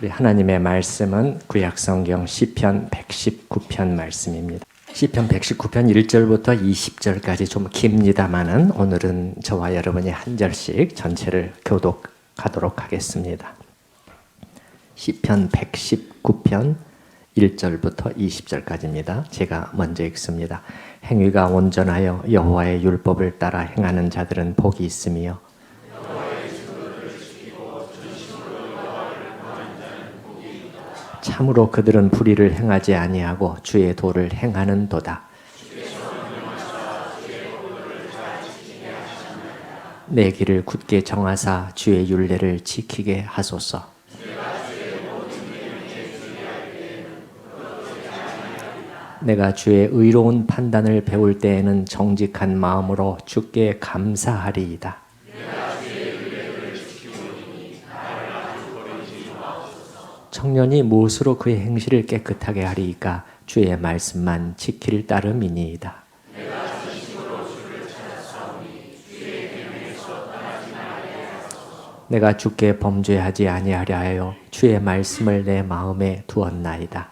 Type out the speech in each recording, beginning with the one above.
우리 하나님의 말씀은 구약성경 시편 119편 말씀입니다. 시편 119편 1절부터 20절까지 좀 깁니다만은 오늘은 저와 여러분이 한 절씩 전체를 교독하도록 하겠습니다. 시편 119편 1절부터 20절까지입니다. 제가 먼저 읽습니다. 행위가 온전하여 여호와의 율법을 따라 행하는 자들은 복이 있으며 참으로 그들은 불의를 행하지 아니하고 주의 도를 행하는도다. 내 길을 굳게 정하사 주의 율례를 지키게 하소서. 내가 주의 의로운 판단을 배울 때에는 정직한 마음으로 주께 감사하리이다. 청년이 무엇으로 그의 행실을 깨끗하게 하리이까? 주의 말씀만 지킬 따름이니이다. 내가 주께 범죄하지 아니하려 하여 주의 말씀을 내 마음에 두었나이다.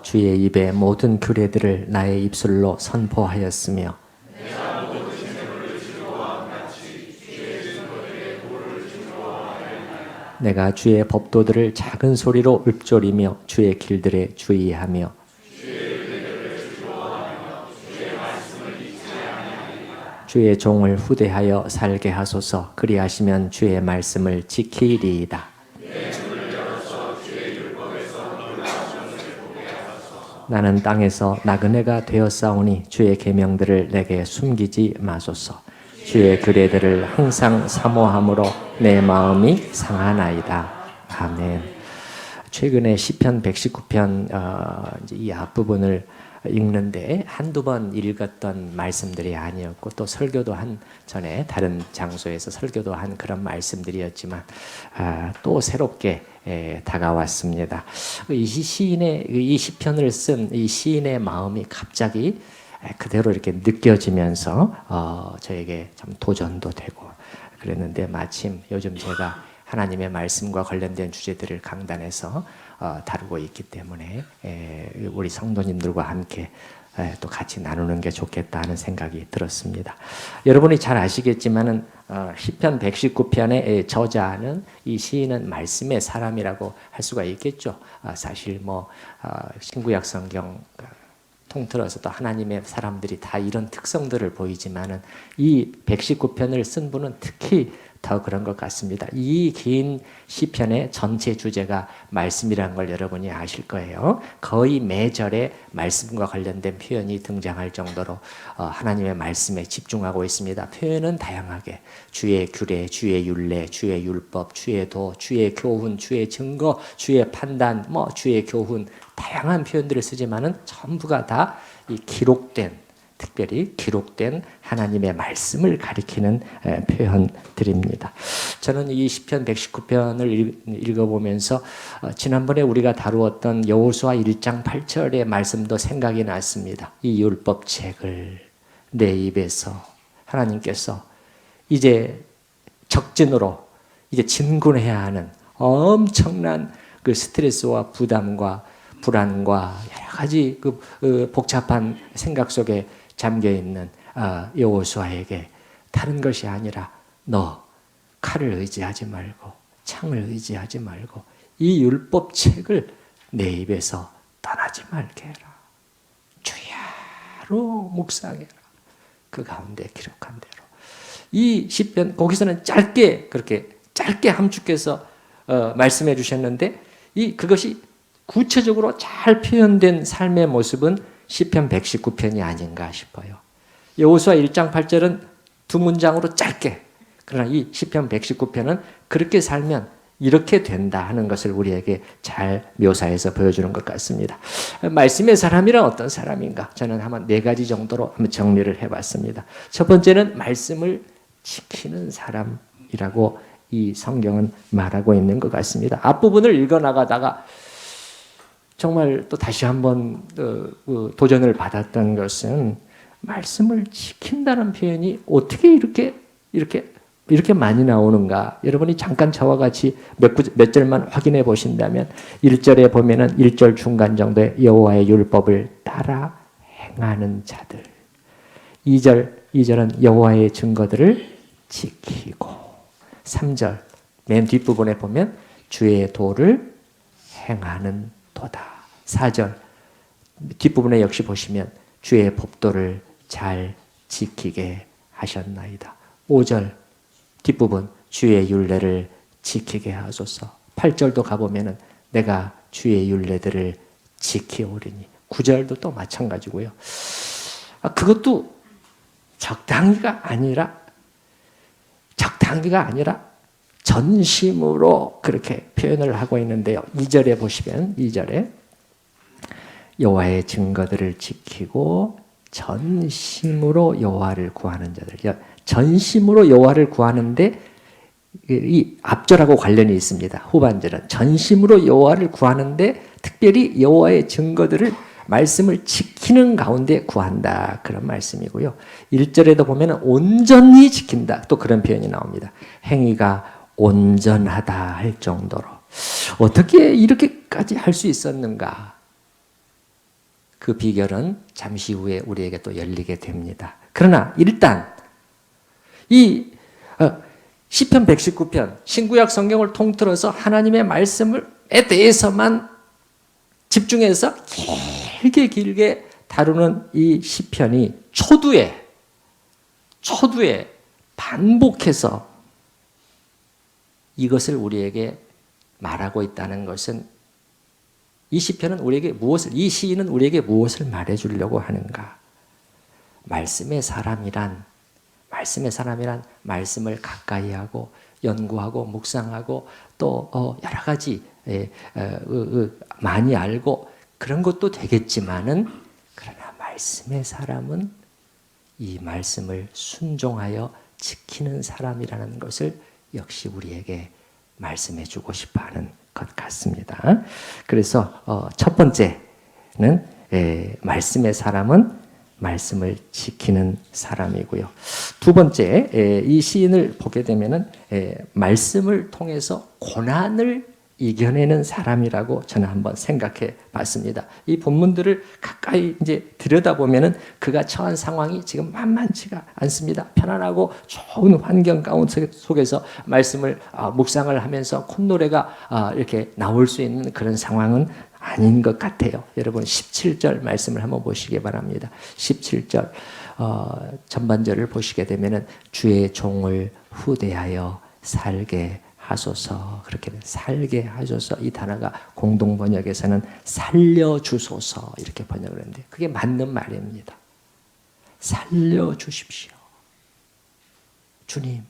주의 입에 모든 규례들을 나의 입술로 선포하였으며 내가 주의 법도들을 작은 소리로 읊조리며 주의 길들에 주의하며 주의 종을 후대하여 살게 하소서. 그리하시면 주의 말씀을 지키리이다. 나는 땅에서 나그네가 되었사오니 주의 계명들을 내게 숨기지 마소서. 주의 규례들을 항상 사모함으로 내 마음이 상하나이다. 아멘. 최근에 시편 119편 이 앞부분을 읽는데 한두 번 읽었던 말씀들이 아니었고 또 설교도 한 전에 다른 장소에서 설교도 한 그런 말씀들이었지만 또 새롭게 다가왔습니다. 이 시편을 쓴 이 시인의 마음이 갑자기 그대로 이렇게 느껴지면서 저에게 좀 도전도 되고 그랬는데 마침 요즘 제가 하나님의 말씀과 관련된 주제들을 강단에서 다루고 있기 때문에 우리 성도님들과 함께 또 같이 나누는 게 좋겠다 하는 생각이 들었습니다. 여러분이 잘 아시겠지만은 시편 119편의 저자는 이 시인은 말씀의 사람이라고 할 수가 있겠죠. 사실 뭐 신구약 성경 통틀어서 또 하나님의 사람들이 다 이런 특성들을 보이지만은 이 119편을 쓴 분은 특히 더 그런 것 같습니다. 이 긴 시편의 전체 주제가 말씀이라는 걸 여러분이 아실 거예요. 거의 매절에 말씀과 관련된 표현이 등장할 정도로 하나님의 말씀에 집중하고 있습니다. 표현은 다양하게 주의 규례, 주의 율례, 주의 율법, 주의 도, 주의 교훈, 주의 증거, 주의 판단, 주의 교훈 다양한 표현들을 쓰지만은 전부가 다 이 특별히 기록된 하나님의 말씀을 가리키는 표현들입니다. 저는 이 시편 119편을 읽어보면서 지난번에 우리가 다루었던 여호수아 1장 8절의 말씀도 생각이 났습니다. 이 율법책을 내 입에서 하나님께서 이제 적진으로 이제 진군해야 하는 엄청난 그 스트레스와 부담과 불안과 여러 가지 그 복잡한 생각 속에 잠겨 있는 여호수아에게 다른 것이 아니라 너 칼을 의지하지 말고 창을 의지하지 말고 이 율법책을 내 입에서 떠나지 말게 해라. 주야로 묵상해라. 그 가운데 기록한 대로. 이 시편 거기서는 그렇게 짧게 함축해서 말씀해 주셨는데 그것이 구체적으로 잘 표현된 삶의 모습은 시편 119편이 아닌가 싶어요. 여호수아 1장 8절은 두 문장으로 짧게, 그러나 이 시편 119편은 그렇게 살면 이렇게 된다 하는 것을 우리에게 잘 묘사해서 보여주는 것 같습니다. 말씀의 사람이란 어떤 사람인가? 저는 한번 4가지 정도로 한번 정리를 해봤습니다. 첫 번째는 말씀을 지키는 사람이라고 이 성경은 말하고 있는 것 같습니다. 앞부분을 읽어나가다가 정말 또 다시 한번 도전을 받았던 것은 말씀을 지킨다는 표현이 어떻게 이렇게 이렇게 많이 나오는가? 여러분이 잠깐 저와 같이 몇 절만 확인해 보신다면 1절에 보면은 1절 중간 정도에 여호와의 율법을 따라 행하는 자들. 2절은 여호와의 증거들을 지키고 3절 맨 뒷부분에 보면 주의 도를 행하는 도다. 4절 뒷부분에 역시 보시면 주의 법도를 잘 지키게 하셨나이다. 5절 뒷부분 주의 율례를 지키게 하소서. 8절도 가보면은 내가 주의 율례들을 지키오리니. 9절도 또 마찬가지고요. 그것도 적당히가 아니라 전심으로 그렇게 표현을 하고 있는데요. 2절에 보시면 2절에 여호와의 증거들을 지키고 전심으로 여호와를 구하는 자들. 전심으로 여호와를 구하는데 이 앞절하고 관련이 있습니다. 후반절은 전심으로 여호와를 구하는데 특별히 여호와의 증거들을 말씀을 지키는 가운데 구한다. 그런 말씀이고요. 1절에도 보면 온전히 지킨다. 또 그런 표현이 나옵니다. 행위가 온전하다 할 정도로. 어떻게 이렇게까지 할 수 있었는가? 그 비결은 잠시 후에 우리에게 또 열리게 됩니다. 그러나 일단 이 시편 119편 신구약 성경을 통틀어서 하나님의 말씀에 대해서만 집중해서 길게 다루는 이 시편이 초두에 반복해서 이것을 우리에게 말하고 있다는 것은 이 시편은 우리에게 이 시인은 우리에게 무엇을 말해주려고 하는가? 말씀의 사람이란 말씀을 가까이 하고 연구하고 묵상하고 또 여러 가지 많이 알고 그런 것도 되겠지만은 그러나 말씀의 사람은 이 말씀을 순종하여 지키는 사람이라는 것을 역시 우리에게 말씀해 주고 싶어 하는 것 같습니다. 그래서 첫 번째는 말씀의 사람은 말씀을 지키는 사람이고요. 두 번째, 이 시인을 보게 되면은 말씀을 통해서 고난을 이겨내는 사람이라고 저는 한번 생각해 봤습니다. 이 본문들을 가까이 이제 들여다보면은 그가 처한 상황이 지금 만만치가 않습니다. 편안하고 좋은 환경 가운데 속에서 말씀을 묵상을 하면서 콧노래가 이렇게 나올 수 있는 그런 상황은 아닌 것 같아요. 여러분 17절 말씀을 한번 보시기 바랍니다. 17절 전반절을 보시게 되면은 주의 종을 후대하여 살게 하소서. 그렇게 살게 하소서. 이 단어가 공동 번역에서는 살려주소서 이렇게 번역을 했는데 그게 맞는 말입니다. 살려주십시오. 주님,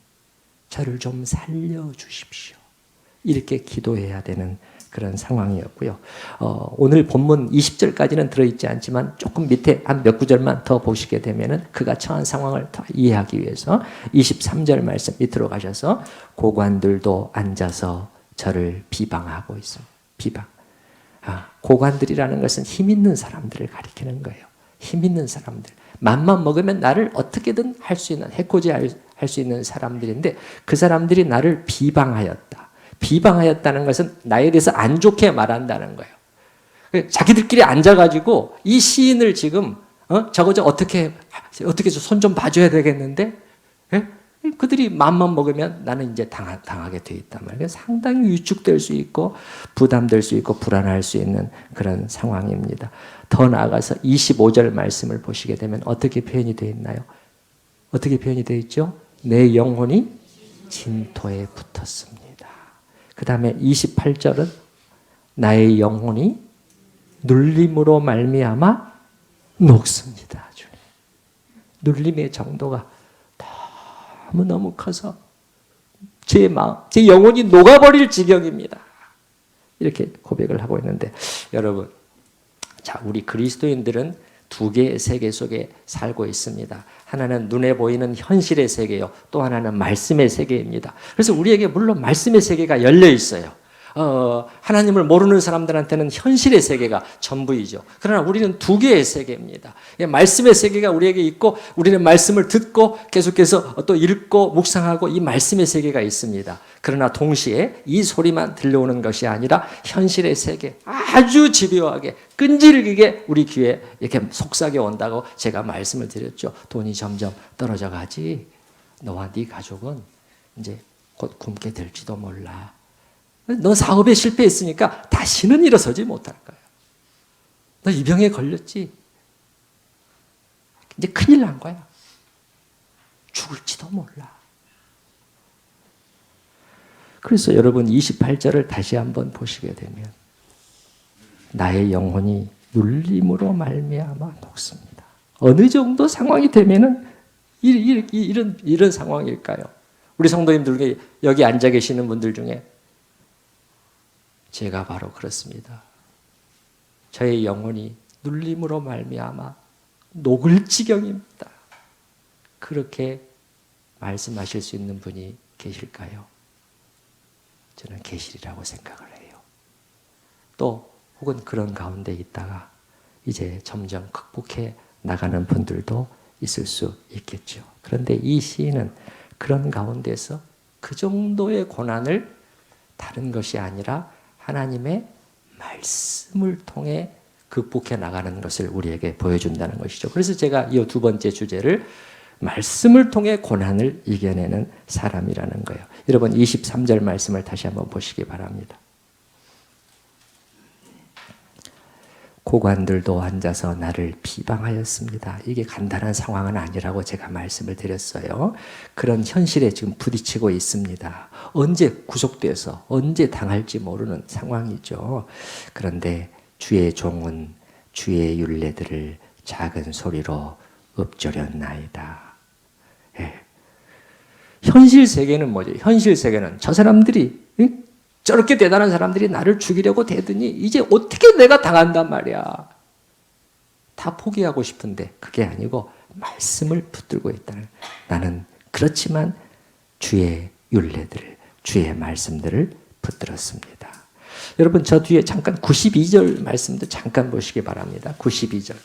저를 좀 살려주십시오. 이렇게 기도해야 되는 그런 상황이었고요. 오늘 본문 20절까지는 들어있지 않지만 조금 밑에 한 몇 구절만 더 보시게 되면은 그가 처한 상황을 더 이해하기 위해서 23절 말씀 밑으로 가셔서 고관들도 앉아서 저를 비방하고 있습니다. 비방. 고관들이라는 것은 힘 있는 사람들을 가리키는 거예요. 힘 있는 사람들. 맘만 먹으면 나를 어떻게든 할 수 있는, 해코지 할 수 있는 사람들인데 그 사람들이 나를 비방하였다. 비방하였다는 것은 나에 대해서 안 좋게 말한다는 거예요. 자기들끼리 앉아가지고 이 시인을 지금 저거 어떻게 손 좀 봐줘야 되겠는데 그들이 마음만 먹으면 나는 이제 당하게 돼 있단 말이에요. 상당히 위축될 수 있고 부담될 수 있고 불안할 수 있는 그런 상황입니다. 더 나아가서 25절 말씀을 보시게 되면 어떻게 표현이 되어 있나요? 어떻게 표현이 되어 있죠? 내 영혼이 진토에 붙었습니다. 그 다음에 28절은 나의 영혼이 눌림으로 말미암아 녹습니다. 주님. 눌림의 정도가 너무너무 커서 제 마음, 제 영혼이 녹아버릴 지경입니다. 이렇게 고백을 하고 있는데 여러분, 자, 우리 그리스도인들은 두 개의 세계 속에 살고 있습니다. 하나는 눈에 보이는 현실의 세계요. 또 하나는 말씀의 세계입니다. 그래서 우리에게 물론 말씀의 세계가 열려 있어요. 하나님을 모르는 사람들한테는 현실의 세계가 전부이죠. 그러나 우리는 두 개의 세계입니다. 말씀의 세계가 우리에게 있고 우리는 말씀을 듣고 계속해서 또 읽고 묵상하고 이 말씀의 세계가 있습니다. 그러나 동시에 이 소리만 들려오는 것이 아니라 현실의 세계, 아주 집요하게 끈질기게 우리 귀에 이렇게 속삭여 온다고 제가 말씀을 드렸죠. 돈이 점점 떨어져 가지. 너와 네 가족은 이제 곧 굶게 될지도 몰라. 너 사업에 실패했으니까 다시는 일어서지 못할 거야. 너 이 병에 걸렸지. 이제 큰일 난 거야. 죽을지도 몰라. 그래서 여러분 28절을 다시 한번 보시게 되면 나의 영혼이 눌림으로 말미암아 녹습니다. 어느 정도 상황이 되면은 이런 상황일까요? 우리 성도님들 여기 앉아 계시는 분들 중에 제가 바로 그렇습니다. 저의 영혼이 눌림으로 말미암아 녹을 지경입니다. 그렇게 말씀하실 수 있는 분이 계실까요? 저는 계시리라고 생각을 해요. 또 혹은 그런 가운데 있다가 이제 점점 극복해 나가는 분들도 있을 수 있겠죠. 그런데 이 시인은 그런 가운데서 그 정도의 고난을 다른 것이 아니라 하나님의 말씀을 통해 극복해 나가는 것을 우리에게 보여준다는 것이죠. 그래서 제가 이 두 번째 주제를 말씀을 통해 고난을 이겨내는 사람이라는 거예요. 여러분 23절 말씀을 다시 한번 보시기 바랍니다. 고관들도 앉아서 나를 비방하였습니다. 이게 간단한 상황은 아니라고 제가 말씀을 드렸어요. 그런 현실에 지금 부딪히고 있습니다. 언제 구속돼서 언제 당할지 모르는 상황이죠. 그런데 주의 종은 주의 율례들을 작은 소리로 읊조렸나이다. 예. 현실 세계는 뭐죠? 현실 세계는 저 사람들이 저렇게 대단한 사람들이 나를 죽이려고 대더니 이제 어떻게 내가 당한단 말이야. 다 포기하고 싶은데 그게 아니고 말씀을 붙들고 있다는. 나는 그렇지만 주의 율례들을, 주의 말씀들을 붙들었습니다. 여러분 저 뒤에 잠깐 92절 말씀도 잠깐 보시기 바랍니다. 92절.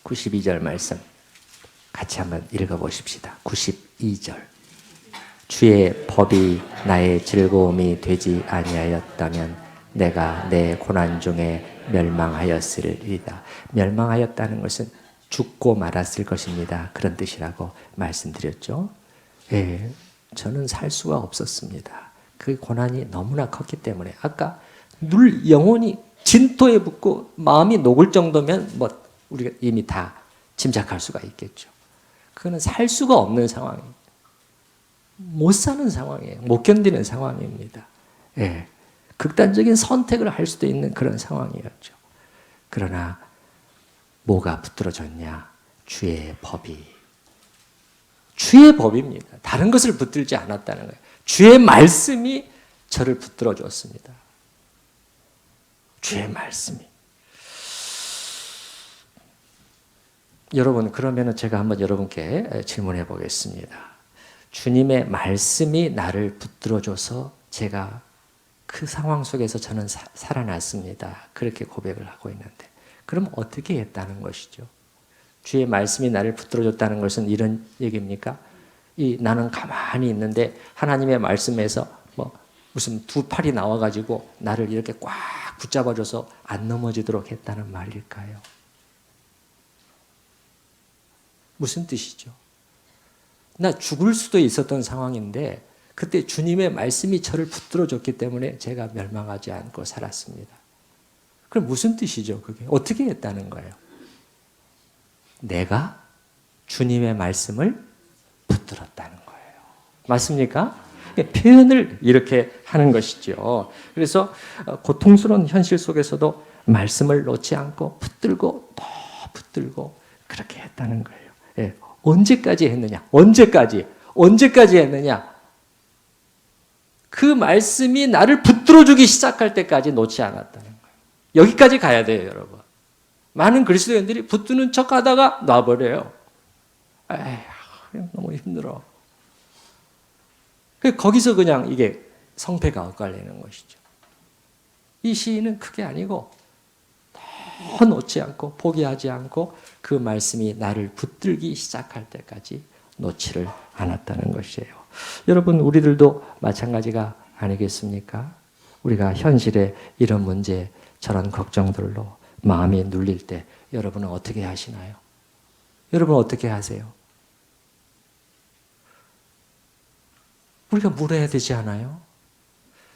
92절 말씀 같이 한번 읽어보십시다. 92절. 주의 법이 나의 즐거움이 되지 아니하였다면 내가 내 고난 중에 멸망하였으리이다. 멸망하였다는 것은 죽고 말았을 것입니다. 그런 뜻이라고 말씀드렸죠. 예, 저는 살 수가 없었습니다. 그 고난이 너무나 컸기 때문에 아까 영혼이 진토에 붙고 마음이 녹을 정도면 뭐 우리가 이미 다 짐작할 수가 있겠죠. 그거는 살 수가 없는 상황입니다. 못 사는 상황이에요. 못 견디는 상황입니다. 예, 극단적인 선택을 할 수도 있는 그런 상황이었죠. 그러나 뭐가 붙들어졌냐? 주의 법이. 주의 법입니다. 다른 것을 붙들지 않았다는 거예요. 주의 말씀이 저를 붙들어 줬습니다. 주의 말씀이. 여러분, 그러면 제가 한번 여러분께 질문해 보겠습니다. 주님의 말씀이 나를 붙들어줘서 제가 그 상황 속에서 저는 살아났습니다. 그렇게 고백을 하고 있는데 그럼 어떻게 했다는 것이죠? 주의 말씀이 나를 붙들어줬다는 것은 이런 얘기입니까? 나는 가만히 있는데 하나님의 말씀에서 뭐 무슨 두 팔이 나와가지고 나를 이렇게 꽉 붙잡아줘서 안 넘어지도록 했다는 말일까요? 무슨 뜻이죠? 나 죽을 수도 있었던 상황인데 그때 주님의 말씀이 저를 붙들어줬기 때문에 제가 멸망하지 않고 살았습니다. 그럼 무슨 뜻이죠? 그게 어떻게 했다는 거예요? 내가 주님의 말씀을 붙들었다는 거예요. 맞습니까? 표현을 이렇게 하는 것이죠. 그래서 고통스러운 현실 속에서도 말씀을 놓지 않고 붙들고 또 붙들고 그렇게 했다는 거예요. 예. 언제까지 했느냐? 언제까지 했느냐? 그 말씀이 나를 붙들어주기 시작할 때까지 놓지 않았다는 거예요. 여기까지 가야 돼요, 여러분. 많은 그리스도인들이 붙드는 척 하다가 놔버려요. 에이, 너무 힘들어. 거기서 그냥 이게 성패가 엇갈리는 것이죠. 이 시인은 그게 아니고 더 놓지 않고 포기하지 않고 그 말씀이 나를 붙들기 시작할 때까지 놓지를 않았다는 것이에요. 여러분, 우리들도 마찬가지가 아니겠습니까? 우리가 현실에 이런 문제, 저런 걱정들로 마음이 눌릴 때 여러분은 어떻게 하시나요? 여러분은 어떻게 하세요? 우리가 물어야 되지 않아요?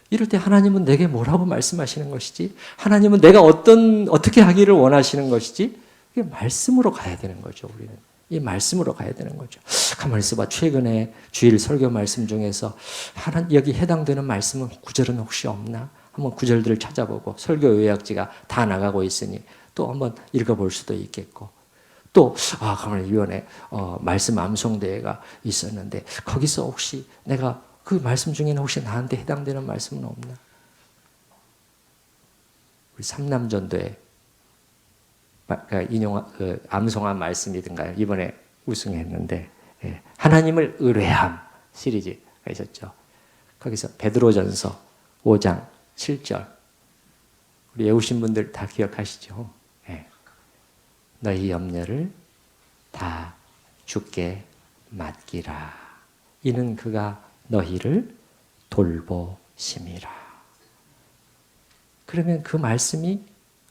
이럴 때 하나님은 내게 뭐라고 말씀하시는 것이지? 하나님은 내가 어떻게 하기를 원하시는 것이지? 이게 말씀으로 가야 되는 거죠, 우리는. 이 말씀으로 가야 되는 거죠. 가만히 있어봐. 최근에 주일 설교 말씀 중에서 여기 해당되는 말씀은 구절은 혹시 없나? 한번 구절들을 찾아보고 설교 요약지가 다 나가고 있으니 또 한번 읽어볼 수도 있겠고 또 가만히 이번에 말씀 암송대회가 있었는데 거기서 혹시 내가 그 말씀 중에는 혹시 나한테 해당되는 말씀은 없나? 우리 삼남전도에 암송한 말씀이든가요. 이번에 우승했는데 하나님을 의뢰함 시리즈가 있었죠. 거기서 베드로전서 5장 7절 우리 외우신 분들 다 기억하시죠? 너희 염려를 다 주께 맡기라. 이는 그가 너희를 돌보심이라. 그러면 그 말씀이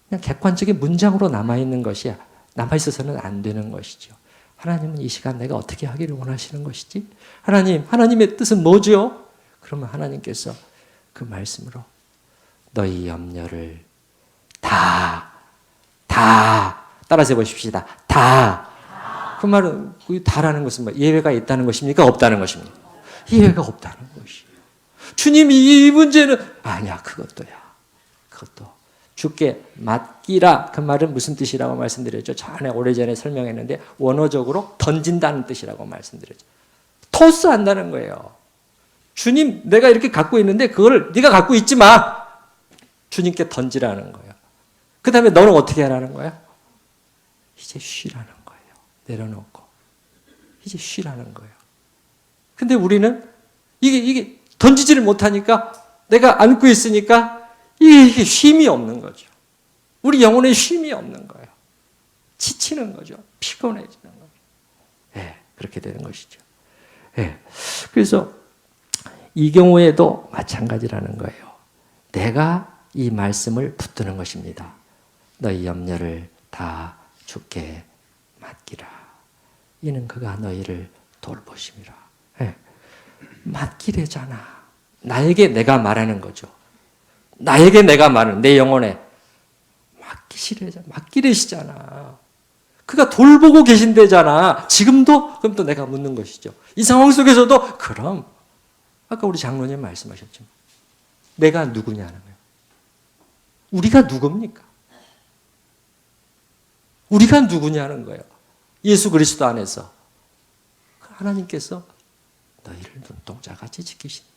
그냥 객관적인 문장으로 남아있는 것이 남아있어서는 안 되는 것이죠. 하나님은 이 시간 내가 어떻게 하기를 원하시는 것이지? 하나님의 뜻은 뭐죠? 그러면 하나님께서 그 말씀으로 너희 염려를 따라서 해보십시다. 그 말은 다라는 것은 뭐 예외가 있다는 것입니까? 없다는 것입니까? 예외가 없다는 것이에요. 주님이 이 문제는 아니야. 그것도 주께 맡기라. 그 말은 무슨 뜻이라고 말씀드렸죠? 전에 오래전에 설명했는데 원어적으로 던진다는 뜻이라고 말씀드렸죠. 토스한다는 거예요. 주님, 내가 이렇게 갖고 있는데 그걸 네가 갖고 있지 마. 주님께 던지라는 거예요. 그 다음에 너는 어떻게 하라는 거야? 이제 쉬라는 거예요. 내려놓고 이제 쉬라는 거예요. 근데 우리는 이게 던지지를 못하니까 내가 안고 있으니까 이게 쉼이 없는 거죠. 우리 영혼에 쉼이 없는 거예요. 지치는 거죠. 피곤해지는 거죠. 그렇게 되는 것이죠. 그래서 이 경우에도 마찬가지라는 거예요. 내가 이 말씀을 붙드는 것입니다. 너희 염려를 다 주께 맡기라. 이는 그가 너희를 돌보심이라. 맡기래잖아. 나에게 내가 말하는 거죠. 나에게 내가 말하는 내 영혼에 맡기래시잖아. 그가 돌보고 계신대잖아. 지금도? 그럼 또 내가 묻는 것이죠. 이 상황 속에서도 그럼 아까 우리 장로님 말씀하셨지만 내가 누구냐는 거예요. 우리가 누굽니까? 우리가 누구냐는 거예요. 예수 그리스도 안에서 하나님께서 너희를 눈동자같이 지키신다.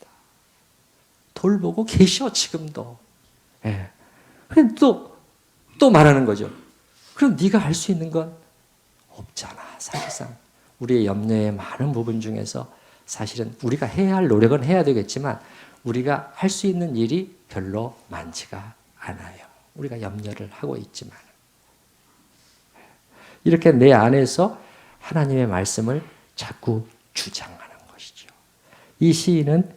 돌보고 계셔 지금도. 또 말하는 거죠. 그럼 네가 할 수 있는 건 없잖아. 사실상 우리의 염려의 많은 부분 중에서 사실은 우리가 해야 할 노력은 해야 되겠지만 우리가 할 수 있는 일이 별로 많지가 않아요. 우리가 염려를 하고 있지만 이렇게 내 안에서 하나님의 말씀을 자꾸 주장하는 것이죠. 이 시인은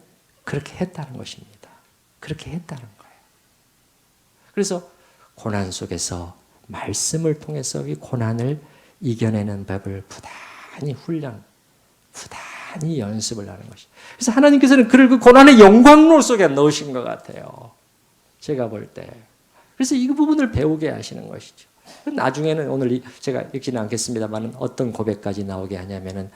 그렇게 했다는 것입니다. 그렇게 했다는 거예요. 그래서 고난 속에서 말씀을 통해서 이 고난을 이겨내는 법을 부단히 부단히 연습을 하는 것이죠. 그래서 하나님께서는 그를 그 고난의 영광로 속에 넣으신 것 같아요. 제가 볼 때. 그래서 이 부분을 배우게 하시는 것이죠. 나중에는 오늘 제가 읽지는 않겠습니다만 어떤 고백까지 나오게 하냐면은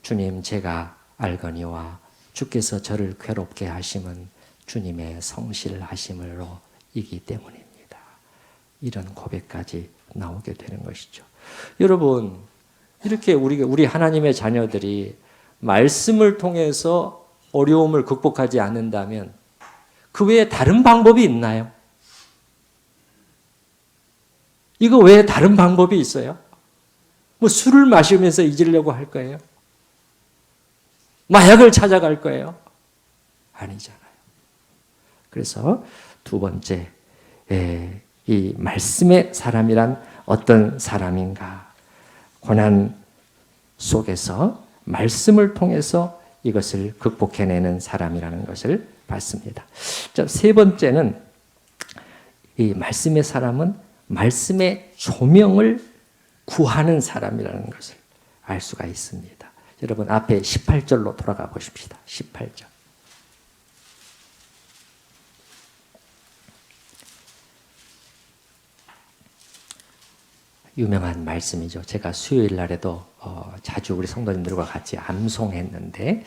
주님 제가 알거니와 주께서 저를 괴롭게 하심은 주님의 성실하심으로 이기 때문입니다. 이런 고백까지 나오게 되는 것이죠. 여러분 이렇게 우리 하나님의 자녀들이 말씀을 통해서 어려움을 극복하지 않는다면 그 외에 다른 방법이 있나요? 이거 외에 다른 방법이 있어요? 뭐 술을 마시면서 잊으려고 할 거예요? 마약을 찾아갈 거예요? 아니잖아요. 그래서 두 번째, 이 말씀의 사람이란 어떤 사람인가? 고난 속에서 말씀을 통해서 이것을 극복해내는 사람이라는 것을 봤습니다. 자, 세 번째는 이 말씀의 사람은 말씀의 조명을 구하는 사람이라는 것을 알 수가 있습니다. 여러분 앞에 18절로 돌아가 보십시다. 18절. 유명한 말씀이죠. 제가 수요일 날에도 자주 우리 성도님들과 같이 암송했는데,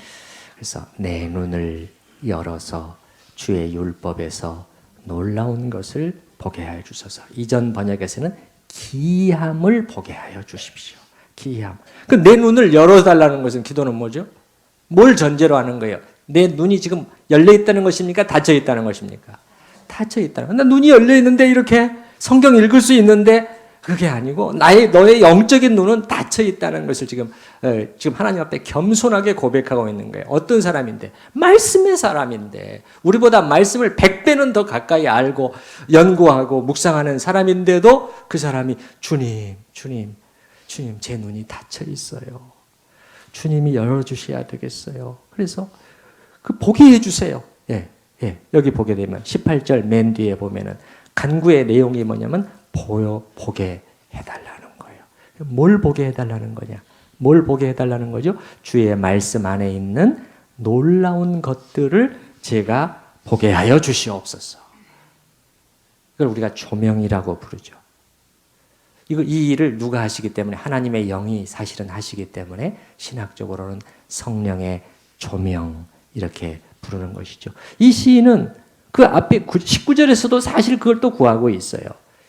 그래서 내 눈을 열어서 주의 율법에서 놀라운 것을 보게 하여 주소서. 이전 번역에서는 기이함을 보게 하여 주십시오. 기이함. 그 내 눈을 열어달라는 것은, 기도는 뭐죠? 뭘 전제로 하는 거예요? 내 눈이 지금 열려 있다는 것입니까? 닫혀 있다는 것입니까? 닫혀 있다는. 나 눈이 열려 있는데 이렇게 성경 읽을 수 있는데 그게 아니고 너의 영적인 눈은 닫혀 있다는 것을 지금 하나님 앞에 겸손하게 고백하고 있는 거예요. 어떤 사람인데? 말씀의 사람인데, 우리보다 말씀을 100배는 더 가까이 알고 연구하고 묵상하는 사람인데도 그 사람이 주님 제 눈이 닫혀 있어요. 주님이 열어주셔야 되겠어요. 그래서 그 보게 해주세요. 여기 보게 되면 18절 맨 뒤에 보면은 간구의 내용이 뭐냐면 보게 해달라는 거예요. 뭘 보게 해달라는 거냐? 뭘 보게 해달라는 거죠? 주의 말씀 안에 있는 놀라운 것들을 제가 보게 하여 주시옵소서. 이걸 우리가 조명이라고 부르죠. 이 일을 누가 하시기 때문에? 하나님의 영이 사실은 하시기 때문에 신학적으로는 성령의 조명 이렇게 부르는 것이죠. 이 시인은 그 앞에 19절에서도 사실 그걸 또 구하고 있어요.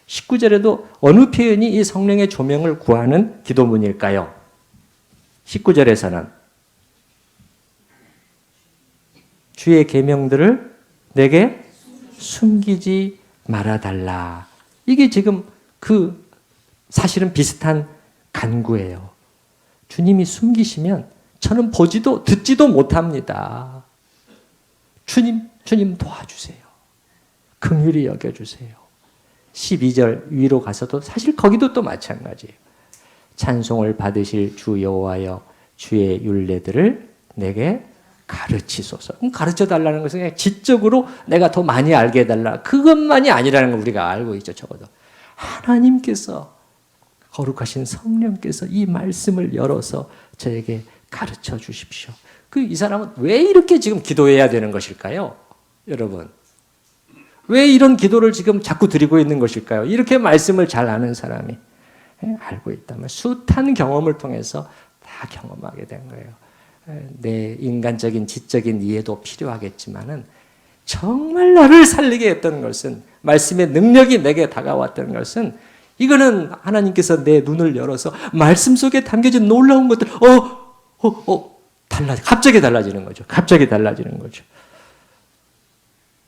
19절에도 어느 표현이 이 성령의 조명을 구하는 기도문일까요? 19절에서는 주의 계명들을 내게 숨기지 말아달라. 이게 지금 사실은 비슷한 간구예요. 주님이 숨기시면 저는 보지도 듣지도 못합니다. 주님 도와주세요. 긍휼히 여겨주세요. 12절 위로 가서도 사실 거기도 또 마찬가지예요. 찬송을 받으실 주 여호와여 주의 율례들을 내게 가르치소서. 가르쳐달라는 것은 그냥 지적으로 내가 더 많이 알게 해달라. 그것만이 아니라는 걸 우리가 알고 있죠. 적어도 하나님께서, 거룩하신 성령께서 이 말씀을 열어서 저에게 가르쳐 주십시오. 이 사람은 왜 이렇게 지금 기도해야 되는 것일까요? 여러분, 왜 이런 기도를 지금 자꾸 드리고 있는 것일까요? 이렇게 말씀을 잘 아는 사람이 알고 있다면 숱한 경험을 통해서 다 경험하게 된 거예요. 내 인간적인 지적인 이해도 필요하겠지만은 정말 나를 살리게 했던 것은, 말씀의 능력이 내게 다가왔던 것은, 이거는 하나님께서 내 눈을 열어서 말씀 속에 담겨진 놀라운 것들, 갑자기 달라지는 거죠. 갑자기 달라지는 거죠.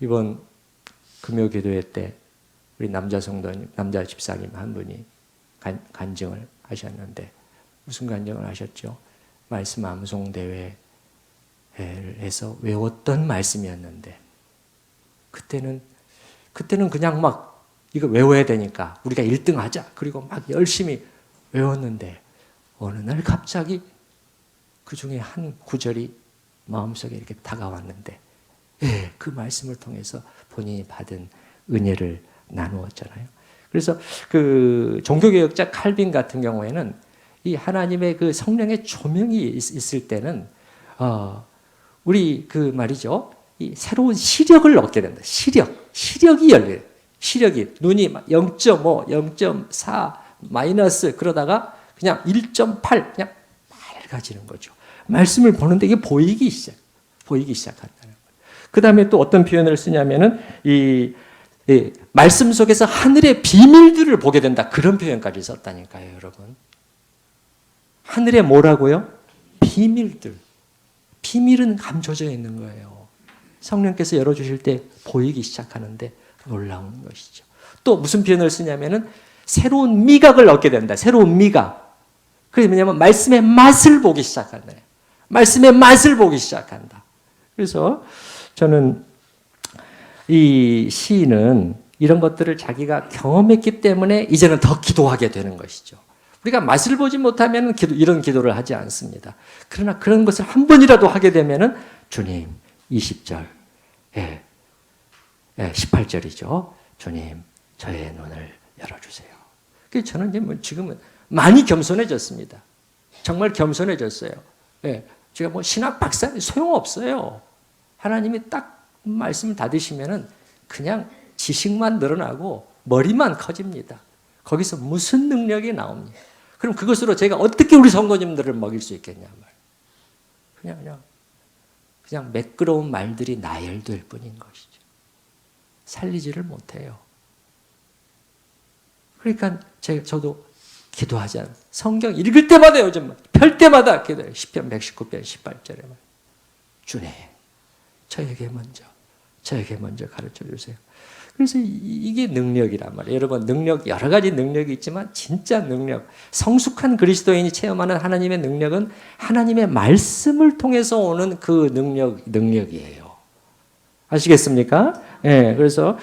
이번 금요 기도회 때 우리 남자 성도님, 남자 집사님 한 분이 간증을 하셨는데, 무슨 간증을 하셨죠? 말씀 암송 대회를 해서 외웠던 말씀이었는데, 그때는 그냥 막 이거 외워야 되니까 우리가 1등 하자, 그리고 막 열심히 외웠는데, 어느 날 갑자기 그 중에 한 구절이 마음속에 이렇게 다가왔는데, 그 말씀을 통해서 본인이 받은 은혜를 나누었잖아요. 그래서 그 종교개혁자 칼빈 같은 경우에는 이 하나님의 그 성령의 조명이 있을 때는 우리 그 말이죠, 이 새로운 시력을 얻게 된다. 시력이 열려요. 시력이 눈이 0.5, 0.4 마이너스 그러다가 그냥 1.8 그냥 맑아지는 거죠. 말씀을 보는데 이게 보이기 시작한다는 거예요. 그 다음에 또 어떤 표현을 쓰냐면은 이 말씀 속에서 하늘의 비밀들을 보게 된다. 그런 표현까지 썼다니까요, 여러분. 하늘에 뭐라고요? 비밀들. 비밀은 감춰져 있는 거예요. 성령께서 열어주실 때 보이기 시작하는데 놀라운 것이죠. 또 무슨 표현을 쓰냐면은 새로운 미각을 얻게 된다. 새로운 미각. 그게 뭐냐면 말씀의 맛을 보기 시작한다. 말씀의 맛을 보기 시작한다. 그래서 저는 이 시인은 이런 것들을 자기가 경험했기 때문에 이제는 더 기도하게 되는 것이죠. 우리가 맛을 보지 못하면 이런 기도를 하지 않습니다. 그러나 그런 것을 한 번이라도 하게 되면은 주님 20절, 18절이죠. 주님 저의 눈을 열어주세요. 그래서 저는 지금은 많이 겸손해졌습니다. 정말 겸손해졌어요. 제가 뭐 신학 박사는 소용없어요. 하나님이 딱 말씀을 닫으시면은 그냥 지식만 늘어나고 머리만 커집니다. 거기서 무슨 능력이 나옵니까? 그럼 그것으로 제가 어떻게 우리 성도님들을 먹일 수 있겠냐 말이에요. 그냥 매끄러운 말들이 나열될 뿐인 것이죠. 살리지를 못해요. 그러니까 저도 기도하지 않아요. 성경 읽을 때마다 요즘 펼 때마다 기도해요. 시편 119편 18절에 주님 저에게 먼저 가르쳐 주세요. 그래서 이게 능력이란 말이에요. 여러분 여러 가지 능력이 있지만 진짜 능력, 성숙한 그리스도인이 체험하는 하나님의 능력은 하나님의 말씀을 통해서 오는 그 능력이에요. 아시겠습니까? 그래서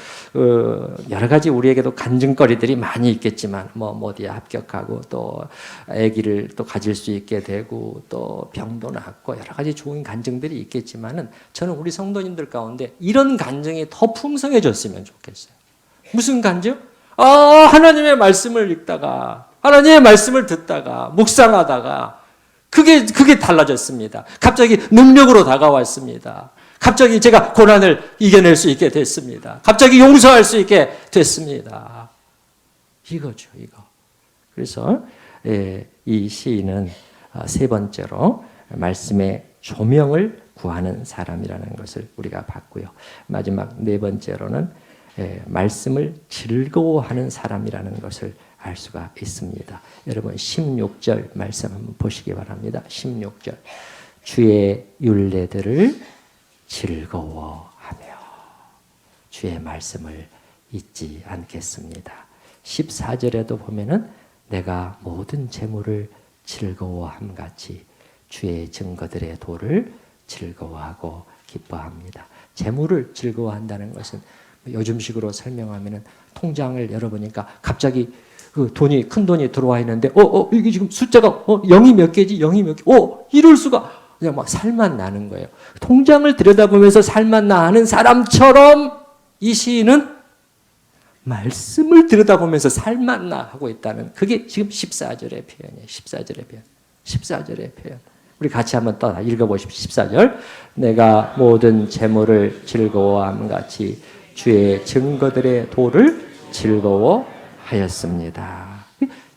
여러 가지 우리에게도 간증거리들이 많이 있겠지만 어디에 합격하고 또 아기를 또 가질 수 있게 되고 또 병도 낫고 여러 가지 좋은 간증들이 있겠지만은 저는 우리 성도님들 가운데 이런 간증이 더 풍성해졌으면 좋겠어요. 무슨 간증? 하나님의 말씀을 읽다가 하나님의 말씀을 듣다가 묵상하다가 그게 달라졌습니다. 갑자기 능력으로 다가왔습니다. 갑자기 제가 고난을 이겨낼 수 있게 됐습니다. 갑자기 용서할 수 있게 됐습니다. 이거죠, 이거. 그래서 이 시인은 세 번째로 말씀의 조명을 구하는 사람이라는 것을 우리가 봤고요. 마지막 네 번째로는 말씀을 즐거워하는 사람이라는 것을 알 수가 있습니다. 여러분 16절 말씀 한번 보시기 바랍니다. 16절 주의 율례들을 즐거워하며 주의 말씀을 잊지 않겠습니다. 14절에도 보면은 내가 모든 재물을 즐거워함 같이 주의 증거들의 도를 즐거워하고 기뻐합니다. 재물을 즐거워한다는 것은 요즘식으로 설명하면은 통장을 열어보니까 갑자기 그 큰 돈이 들어와 있는데 이게 지금 숫자가 0이 몇 개지? 0이 몇 개? 이럴 수가. 그냥 막 살만 나는 거예요. 통장을 들여다보면서 살만 나는 사람처럼 이 시인은 말씀을 들여다보면서 살만 나 하고 있다는 그게 지금 14절의 표현이에요. 14절의 표현. 우리 같이 한번 또 읽어보십시오. 14절 내가 모든 재물을 즐거워함 같이 주의 증거들의 도를 즐거워하였습니다.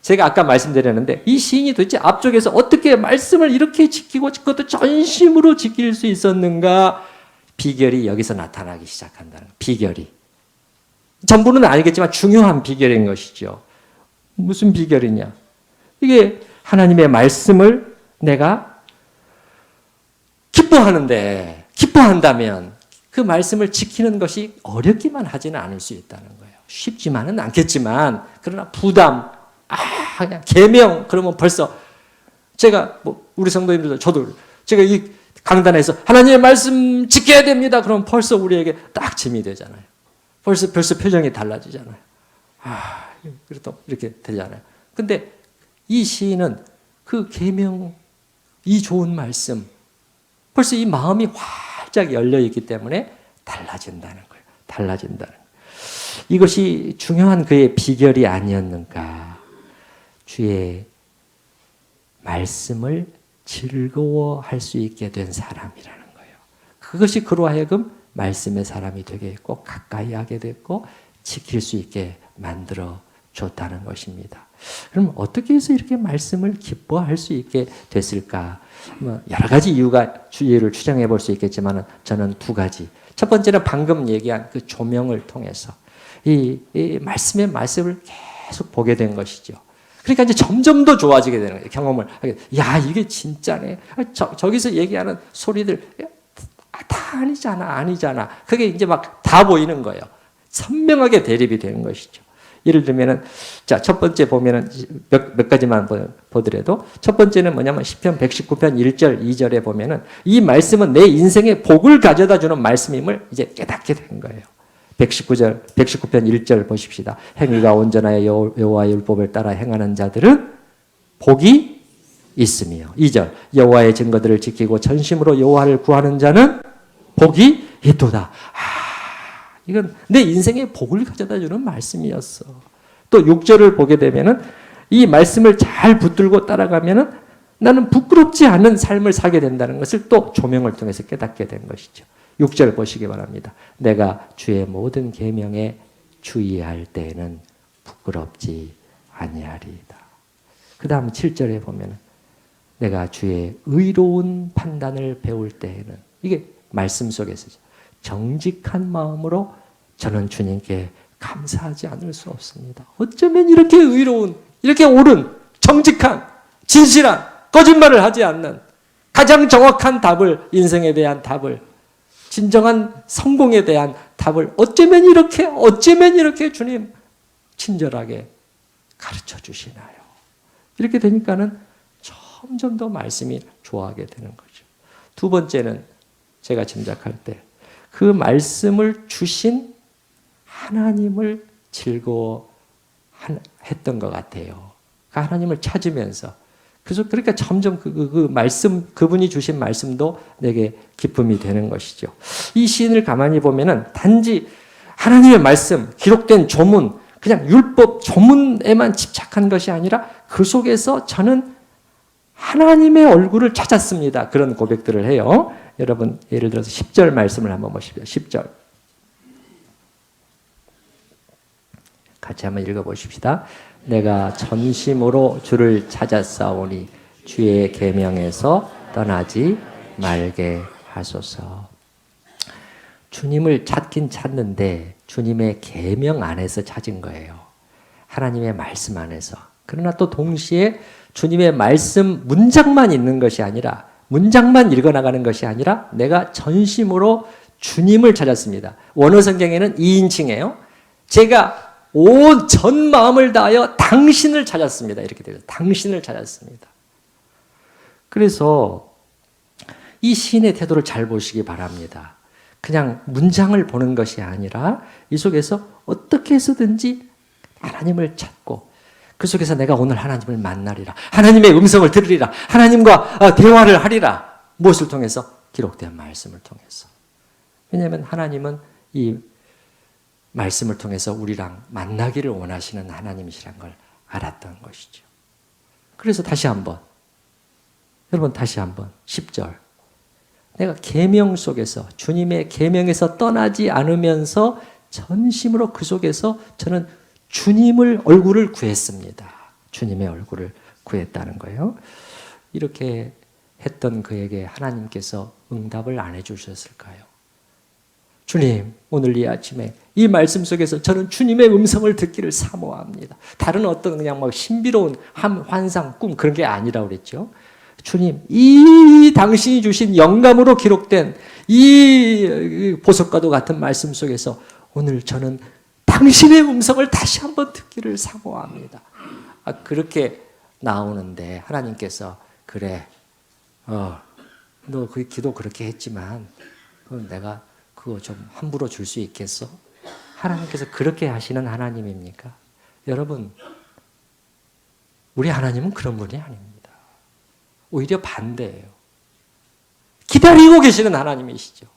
제가 아까 말씀드렸는데 이 시인이 도대체 앞쪽에서 어떻게 말씀을 이렇게 지키고 그것도 전심으로 지킬 수 있었는가? 비결이 여기서 나타나기 시작한다는 거예요. 비결이. 전부는 아니겠지만 중요한 비결인 것이죠. 무슨 비결이냐? 이게 하나님의 말씀을 내가 기뻐한다면 그 말씀을 지키는 것이 어렵기만 하지는 않을 수 있다는 거예요. 쉽지만은 않겠지만 그러나 부담, 그냥 계명 그러면 벌써 제가 우리 성도님들도 저도 제가 이 강단에서 하나님의 말씀 지켜야 됩니다. 그러면 벌써 우리에게 딱 짐이 되잖아요. 벌써 표정이 달라지잖아요. 그래도 이렇게 되잖아요. 근데 이 시인은 그 계명, 이 좋은 말씀, 벌써 이 마음이 활짝 열려 있기 때문에 달라진다는 거예요. 이것이 중요한 그의 비결이 아니었는가? 주의 말씀을 즐거워할 수 있게 된 사람이라는 거예요. 그것이 그로 하여금 말씀의 사람이 되게 꼭 가까이 하게 됐고 지킬 수 있게 만들어 줬다는 것입니다. 그럼 어떻게 해서 이렇게 말씀을 기뻐할 수 있게 됐을까? 여러 가지 이유를 추정해 볼 수 있겠지만 저는 두 가지. 첫 번째는 방금 얘기한 그 조명을 통해서 이 말씀의 말씀을 계속 보게 된 것이죠. 그러니까 이제 점점 더 좋아지게 되는 거예요. 경험을 하게. 이게 진짜네. 저기서 얘기하는 소리들 다 아니잖아. 그게 이제 막 다 보이는 거예요. 선명하게 대립이 되는 것이죠. 예를 들면은, 자, 첫 번째 보면은 몇 가지만 보더라도, 첫 번째는 뭐냐면, 시편 119편 1절, 2절에 보면은, 이 말씀은 내 인생에 복을 가져다 주는 말씀임을 이제 깨닫게 된 거예요. 119편 1절 보십시다. 행위가 온전하여 여호와의 율법을 따라 행하는 자들은 복이 있으며. 2절, 여호와의 증거들을 지키고 전심으로 여호와를 구하는 자는 복이 있도다. 이건 내 인생에 복을 가져다 주는 말씀이었어. 또 6절을 보게 되면은 이 말씀을 잘 붙들고 따라가면은 나는 부끄럽지 않은 삶을 살게 된다는 것을 또 조명을 통해서 깨닫게 된 것이죠. 6절 보시기 바랍니다. 내가 주의 모든 계명에 주의할 때에는 부끄럽지 아니하리이다. 그 다음 7절에 보면 내가 주의 의로운 판단을 배울 때에는, 이게 말씀 속에서 정직한 마음으로 저는 주님께 감사하지 않을 수 없습니다. 어쩌면 이렇게 의로운, 이렇게 옳은, 정직한, 진실한, 거짓말을 하지 않는 가장 정확한 답을, 인생에 대한 답을, 진정한 성공에 대한 답을 어쩌면 이렇게 주님 친절하게 가르쳐 주시나요? 이렇게 되니까는 점점 더 말씀이 좋아하게 되는 거죠. 두 번째는 제가 짐작할 때 그 말씀을 주신 하나님을 즐거워했던 것 같아요. 그 하나님을 찾으면서. 그래서 그러니까 점점 그 말씀, 그분이 주신 말씀도 내게 기쁨이 되는 것이죠. 이 시인을 가만히 보면은 단지 하나님의 말씀, 기록된 조문, 그냥 율법 조문에만 집착한 것이 아니라 그 속에서 저는 하나님의 얼굴을 찾았습니다. 그런 고백들을 해요. 여러분, 예를 들어서 10절 말씀을 한번 보십시오. 10절. 같이 한번 읽어보십시다. 내가 전심으로 주를 찾았사오니 주의 계명에서 떠나지 말게 하소서. 주님을 찾긴 찾는데 주님의 계명 안에서 찾은 거예요. 하나님의 말씀 안에서. 그러나 또 동시에 주님의 말씀 문장만 있는 것이 아니라, 문장만 읽어나가는 것이 아니라 내가 전심으로 주님을 찾았습니다. 원어 성경에는 2인칭이에요. 제가 온 전 마음을 다하여 당신을 찾았습니다. 이렇게 되죠. 당신을 찾았습니다. 그래서 이 시인의 태도를 잘 보시기 바랍니다. 그냥 문장을 보는 것이 아니라 이 속에서 어떻게 해서든지 하나님을 찾고, 그 속에서 내가 오늘 하나님을 만나리라, 하나님의 음성을 들으리라, 하나님과 대화를 하리라. 무엇을 통해서? 기록된 말씀을 통해서. 왜냐하면 하나님은 이 말씀을 통해서 우리랑 만나기를 원하시는 하나님이시란 걸 알았던 것이죠. 그래서 다시 한번, 여러분 다시 한번 10절. 내가 계명 속에서, 주님의 계명에서 떠나지 않으면서 전심으로 그 속에서 저는 주님을 얼굴을 구했습니다. 주님의 얼굴을 구했다는 거예요. 이렇게 했던 그에게 하나님께서 응답을 안 해주셨을까요? 주님, 오늘 이 아침에 이 말씀 속에서 저는 주님의 음성을 듣기를 사모합니다. 다른 어떤 그냥 막 신비로운 환상, 꿈 그런 게 아니라고 그랬죠. 주님, 이 당신이 주신 영감으로 기록된 이 보석과도 같은 말씀 속에서 오늘 저는 당신의 음성을 다시 한번 듣기를 사모합니다. 그렇게 나오는데 하나님께서 그래, 너 그 기도 그렇게 했지만 내가 그거 좀 함부로 줄 수 있겠어? 하나님께서 그렇게 하시는 하나님입니까? 여러분, 우리 하나님은 그런 분이 아닙니다. 오히려 반대예요. 기다리고 계시는 하나님이시죠.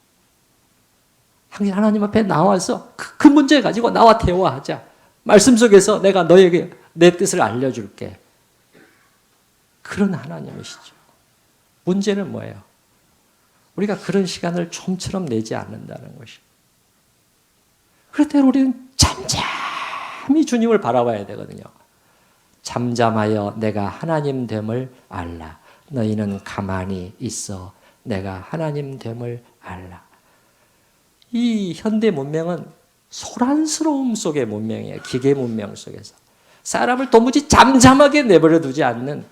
당신 하나님 앞에 나와서 그 문제 가지고 나와 대화하자. 말씀 속에서 내가 너에게 내 뜻을 알려줄게. 그런 하나님이시죠. 문제는 뭐예요? 우리가 그런 시간을 좀처럼 내지 않는다는 것이죠. 그럴 때 우리는 잠잠히 주님을 바라봐야 되거든요. 잠잠하여 내가 하나님 됨을 알라. 너희는 가만히 있어. 내가 하나님 됨을 알라. 이 현대 문명은 소란스러움 속의 문명이에요. 기계 문명 속에서. 사람을 도무지 잠잠하게 내버려 두지 않는,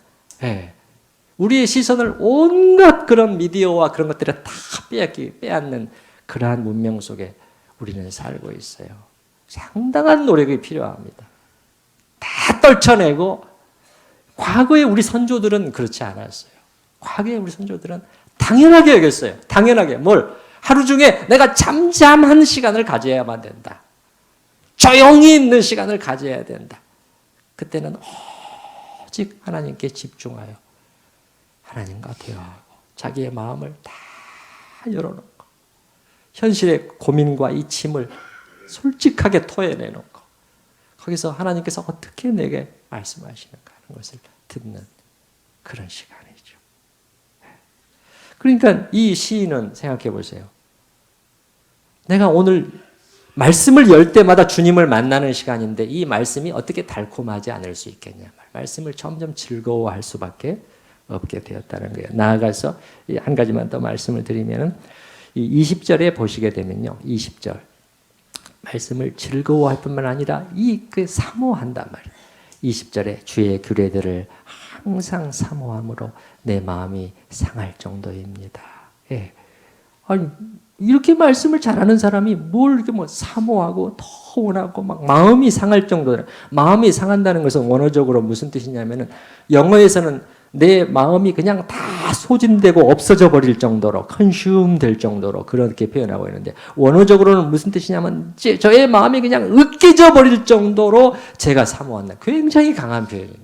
우리의 시선을 온갖 그런 미디어와 그런 것들에 다 빼앗는 그러한 문명 속에 우리는 살고 있어요. 상당한 노력이 필요합니다. 떨쳐내고, 과거에 우리 선조들은 그렇지 않았어요. 과거에 우리 선조들은 당연하게 여겼어요. 당연하게. 뭘? 하루 중에 내가 잠잠한 시간을 가져야만 된다. 조용히 있는 시간을 가져야 된다. 그때는 오직 하나님께 집중하여 하나님과 대화하고 자기의 마음을 다 열어놓고 현실의 고민과 이 짐을 솔직하게 토해내놓고 거기서 하나님께서 어떻게 내게 말씀하시는가 하는 것을 듣는 그런 시간이죠. 그러니까 이 시인은 생각해 보세요. 내가 오늘 말씀을 열 때마다 주님을 만나는 시간인데 이 말씀이 어떻게 달콤하지 않을 수 있겠냐. 말씀을 점점 즐거워할 수밖에 없게 되었다는 거예요. 나아가서 한 가지만 더 말씀을 드리면 이 20절에 보시게 되면요. 20절. 말씀을 즐거워할 뿐만 아니라 그 사모한단 말이에요. 20절에 주의 규례들을 항상 사모함으로 내 마음이 상할 정도입니다. 예. 아니, 이렇게 말씀을 잘하는 사람이 뭘 이렇게 뭐 사모하고 더 원하고 막 마음이 상할 정도로, 마음이 상한다는 것은 원어적으로 무슨 뜻이냐면은 영어에서는 내 마음이 그냥 다 소진되고 없어져 버릴 정도로, consume 될 정도로 그렇게 표현하고 있는데, 원어적으로는 무슨 뜻이냐면 저의 마음이 그냥 으깨져 버릴 정도로 제가 사모한다. 굉장히 강한 표현입니다.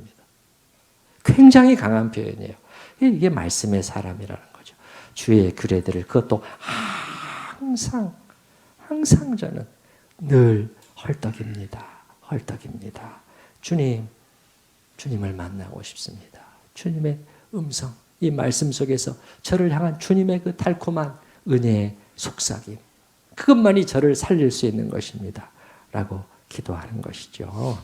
굉장히 강한 표현이에요. 이게 말씀의 사람이라는 거죠. 주의 규례들을, 그것도 항상 저는 늘 헐떡입니다. 헐떡입니다. 주님을 만나고 싶습니다. 주님의 음성, 이 말씀 속에서 저를 향한 주님의 그 달콤한 은혜의 속삭임, 그것만이 저를 살릴 수 있는 것입니다. 라고 기도하는 것이죠.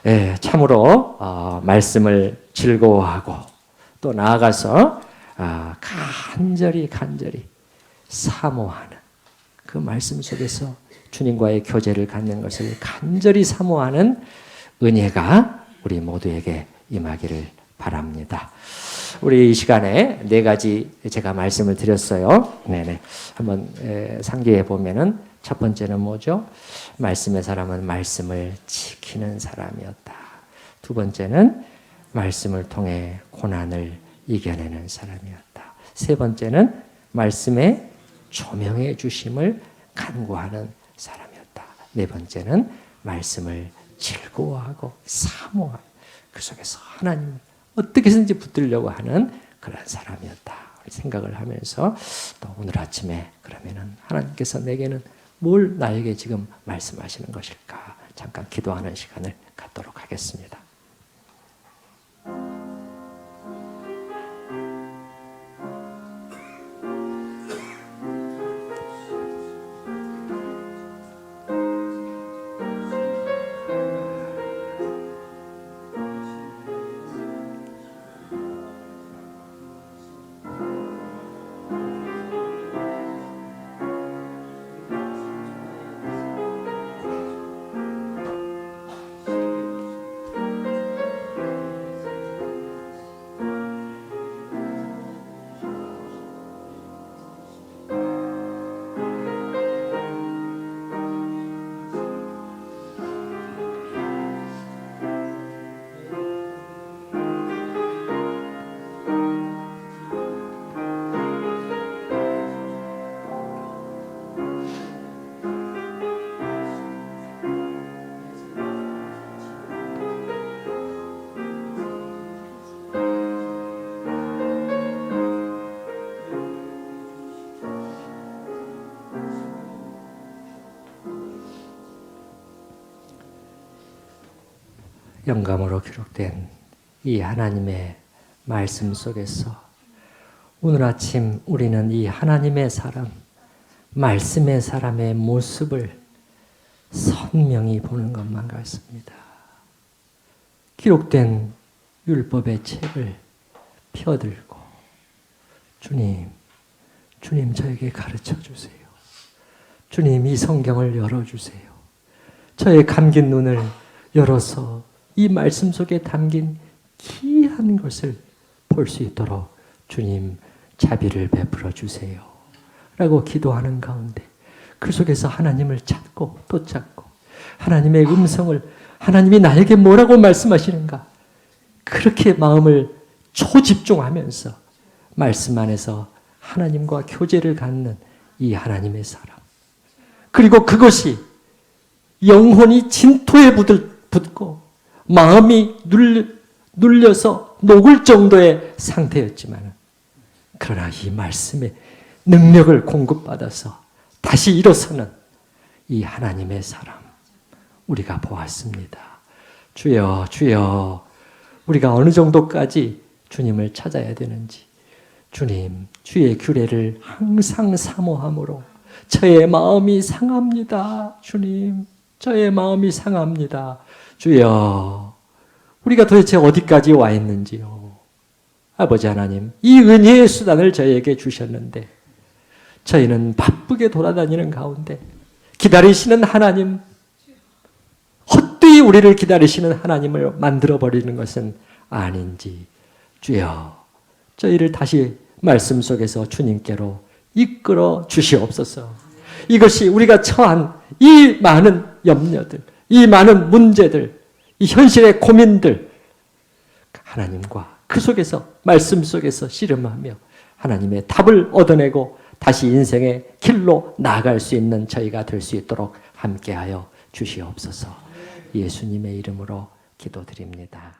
예, 참으로 말씀을 즐거워하고 또 나아가서 간절히 사모하는, 그 말씀 속에서 주님과의 교제를 갖는 것을 간절히 사모하는 은혜가 우리 모두에게 임하기를 바랍니다. 우리 이 시간에 4가지 제가 말씀을 드렸어요. 네네. 한번 상기해 보면은 첫 번째는 뭐죠? 말씀의 사람은 말씀을 지키는 사람이었다. 두 번째는 말씀을 통해 고난을 이겨내는 사람이었다. 세 번째는 말씀의 조명해 주심을 간구하는 사람이었다. 네 번째는 말씀을 즐거워하고 사모하는, 그 속에서 하나님 어떻게 해서든지 붙들려고 하는 그런 사람이었다. 생각을 하면서 또 오늘 아침에 그러면은 하나님께서 내게는 뭘 나에게 지금 말씀하시는 것일까? 잠깐 기도하는 시간을 갖도록 하겠습니다. 영감으로 기록된 이 하나님의 말씀 속에서 오늘 아침 우리는 이 하나님의 사람, 말씀의 사람의 모습을 선명히 보는 것만 같습니다. 기록된 율법의 책을 펴들고 주님 저에게 가르쳐 주세요. 주님 이 성경을 열어주세요. 저의 감긴 눈을 열어서 이 말씀 속에 담긴 귀한 것을 볼 수 있도록 주님 자비를 베풀어 주세요. 라고 기도하는 가운데 그 속에서 하나님을 찾고 또 찾고 하나님의 음성을 하나님이 나에게 뭐라고 말씀하시는가? 그렇게 마음을 초집중하면서 말씀 안에서 하나님과 교제를 갖는 이 하나님의 사람. 그리고 그것이 영혼이 진토에 붙고 마음이 눌려서 녹을 정도의 상태였지만, 그러나 이 말씀의 능력을 공급받아서 다시 일어서는 이 하나님의 사람, 우리가 보았습니다. 주여, 주여, 우리가 어느 정도까지 주님을 찾아야 되는지, 주님, 주의 규례를 항상 사모함으로 저의 마음이 상합니다. 주님, 저의 마음이 상합니다. 주여, 우리가 도대체 어디까지 와 있는지요. 아버지 하나님, 이 은혜의 수단을 저희에게 주셨는데 저희는 바쁘게 돌아다니는 가운데 기다리시는 하나님, 헛되이 우리를 기다리시는 하나님을 만들어버리는 것은 아닌지, 주여, 저희를 다시 말씀 속에서 주님께로 이끌어 주시옵소서. 이것이 우리가 처한 이 많은 염려들, 이 많은 문제들, 이 현실의 고민들, 하나님과 그 속에서, 말씀 속에서 씨름하며 하나님의 답을 얻어내고 다시 인생의 길로 나아갈 수 있는 저희가 될 수 있도록 함께하여 주시옵소서. 예수님의 이름으로 기도드립니다.